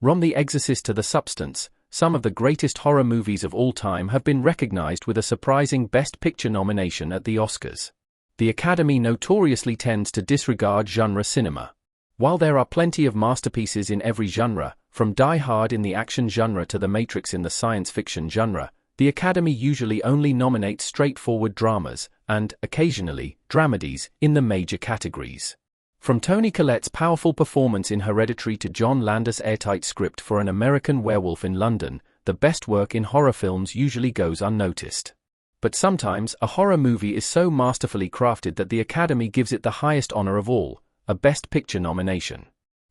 From The Exorcist to The Substance, some of the greatest horror movies of all time have been recognized with a surprising Best Picture nomination at the Oscars. The Academy notoriously tends to disregard genre cinema. While there are plenty of masterpieces in every genre, from Die Hard in the action genre to The Matrix in the science fiction genre, the Academy usually only nominates straightforward dramas, and, occasionally, dramedies, in the major categories. From Toni Collette's powerful performance in Hereditary to John Landis' airtight script for An American Werewolf in London, the best work in horror films usually goes unnoticed. But sometimes, a horror movie is so masterfully crafted that the Academy gives it the highest honor of all, a Best Picture nomination.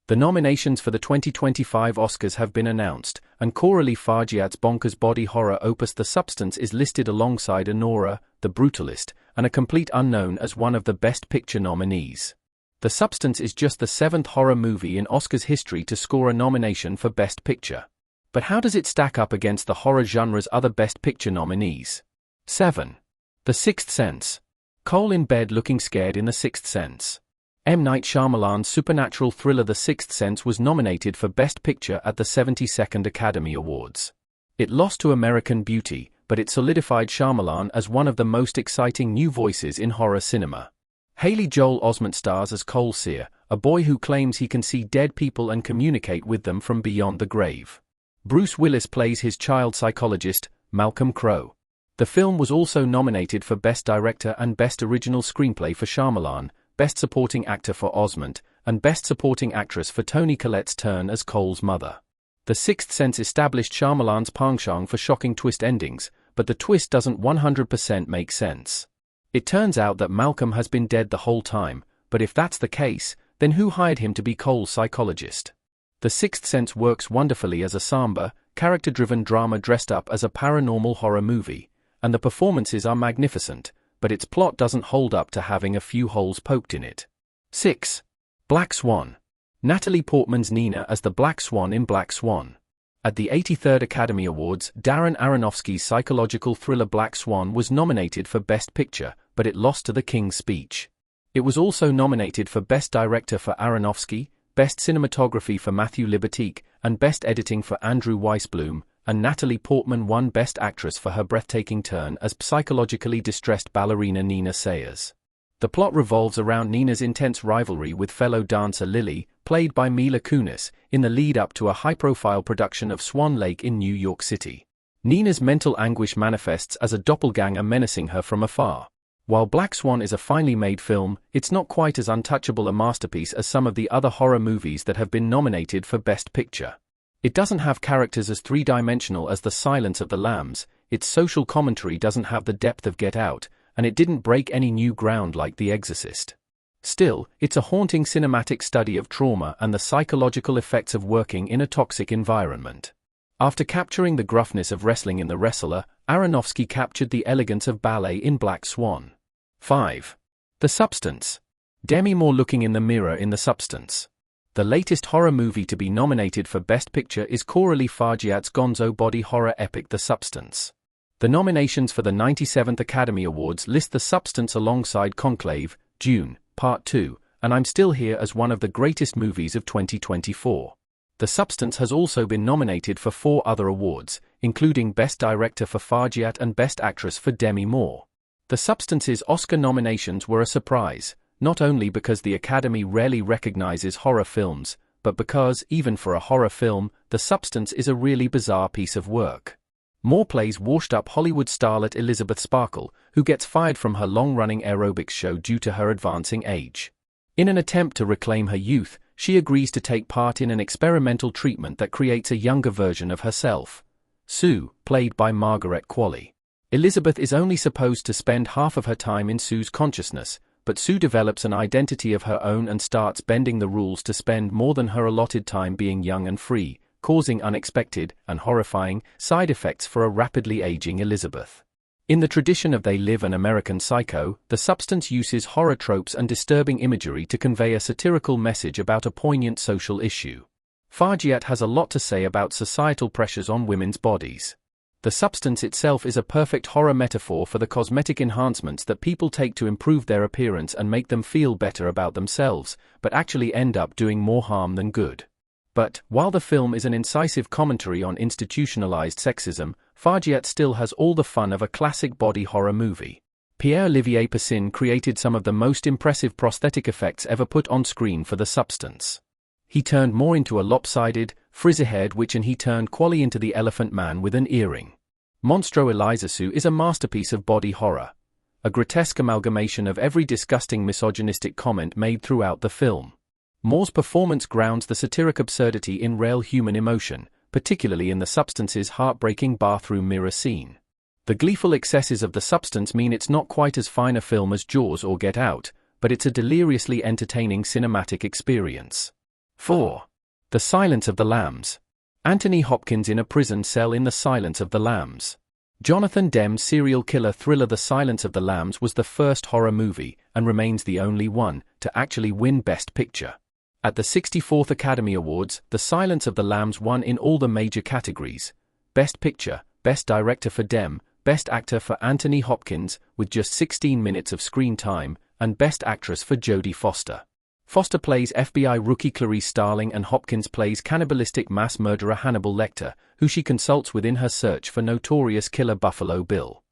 The nominations for the 2025 Oscars have been announced, and Coralie Fargeat's bonkers body horror opus The Substance is listed alongside Anora, The Brutalist, and A Complete Unknown as one of the Best Picture nominees. The Substance is just the 7th horror movie in Oscars history to score a nomination for Best Picture. But how does it stack up against the horror genre's other Best Picture nominees? 7. The Sixth Sense. Cole in bed looking scared in The Sixth Sense. M. Night Shyamalan's supernatural thriller The Sixth Sense was nominated for Best Picture at the 72nd Academy Awards. It lost to American Beauty, but it solidified Shyamalan as one of the most exciting new voices in horror cinema. Haley Joel Osment stars as Cole Sear, a boy who claims he can see dead people and communicate with them from beyond the grave. Bruce Willis plays his child psychologist, Malcolm Crowe. The film was also nominated for Best Director and Best Original Screenplay for Shyamalan, Best Supporting Actor for Osment, and Best Supporting Actress for Toni Collette's turn as Cole's mother. The Sixth Sense established Shyamalan's penchant for shocking twist endings, but the twist doesn't 100% make sense. It turns out that Malcolm has been dead the whole time, but if that's the case, then who hired him to be Cole's psychologist? The Sixth Sense works wonderfully as a somber, character-driven drama dressed up as a paranormal horror movie, and the performances are magnificent, but its plot doesn't hold up to having a few holes poked in it. 6. Black Swan. Natalie Portman's Nina as the Black Swan in Black Swan. At the 83rd Academy Awards, Darren Aronofsky's psychological thriller Black Swan was nominated for Best Picture, but it lost to The King's Speech. It was also nominated for Best Director for Aronofsky, Best Cinematography for Matthew Libatique, and Best Editing for Andrew Weissblum, and Natalie Portman won Best Actress for her breathtaking turn as psychologically distressed ballerina Nina Sayers. The plot revolves around Nina's intense rivalry with fellow dancer Lily, played by Mila Kunis, in the lead-up to a high-profile production of Swan Lake in New York City. Nina's mental anguish manifests as a doppelganger menacing her from afar. While Black Swan is a finely made film, it's not quite as untouchable a masterpiece as some of the other horror movies that have been nominated for Best Picture. It doesn't have characters as three-dimensional as The Silence of the Lambs, its social commentary doesn't have the depth of Get Out, and it didn't break any new ground like The Exorcist. Still, it's a haunting cinematic study of trauma and the psychological effects of working in a toxic environment. After capturing the gruffness of wrestling in The Wrestler, Aronofsky captured the elegance of ballet in Black Swan. 5. The Substance. Demi Moore looking in the mirror in The Substance. The latest horror movie to be nominated for Best Picture is Coralie Fargeat's gonzo body horror epic The Substance. The nominations for the 97th Academy Awards list The Substance alongside Conclave, Dune, Part 2, and I'm Still Here as one of the greatest movies of 2024. The Substance has also been nominated for 4 other awards, including Best Director for Fargeat and Best Actress for Demi Moore. The Substance's Oscar nominations were a surprise, not only because the Academy rarely recognizes horror films, but because, even for a horror film, The Substance is a really bizarre piece of work. Moore plays washed-up Hollywood starlet Elizabeth Sparkle, who gets fired from her long-running aerobics show due to her advancing age. In an attempt to reclaim her youth, she agrees to take part in an experimental treatment that creates a younger version of herself. Sue, played by Margaret Qualley. Elizabeth is only supposed to spend half of her time in Sue's consciousness, but Sue develops an identity of her own and starts bending the rules to spend more than her allotted time being young and free, causing unexpected and horrifying side effects for a rapidly aging Elizabeth. In the tradition of They Live an American Psycho, The Substance uses horror tropes and disturbing imagery to convey a satirical message about a poignant social issue. Fargeat has a lot to say about societal pressures on women's bodies. The Substance itself is a perfect horror metaphor for the cosmetic enhancements that people take to improve their appearance and make them feel better about themselves, but actually end up doing more harm than good. But, while the film is an incisive commentary on institutionalized sexism, Fargiat still has all the fun of a classic body horror movie. Pierre-Olivier Pessin created some of the most impressive prosthetic effects ever put on screen for The Substance. He turned more into a lopsided, frizzy-haired witch, and he turned Quali into the Elephant Man with an earring. Monstro Elizasu is a masterpiece of body horror, a grotesque amalgamation of every disgusting misogynistic comment made throughout the film. Moore's performance grounds the satiric absurdity in real human emotion, particularly in The Substance's heartbreaking bathroom mirror scene. The gleeful excesses of The Substance mean it's not quite as fine a film as Jaws or Get Out, but it's a deliriously entertaining cinematic experience. 4. The Silence of the Lambs. Anthony Hopkins in a prison cell in The Silence of the Lambs. Jonathan Demme's serial killer thriller The Silence of the Lambs was the first horror movie, and remains the only one, to actually win Best Picture. At the 64th Academy Awards, The Silence of the Lambs won in all the major categories: Best Picture, Best Director for Demme, Best Actor for Anthony Hopkins, with just 16 minutes of screen time, and Best Actress for Jodie Foster. Foster plays FBI rookie Clarice Starling, and Hopkins plays cannibalistic mass murderer Hannibal Lecter, who she consults with in her search for notorious killer Buffalo Bill.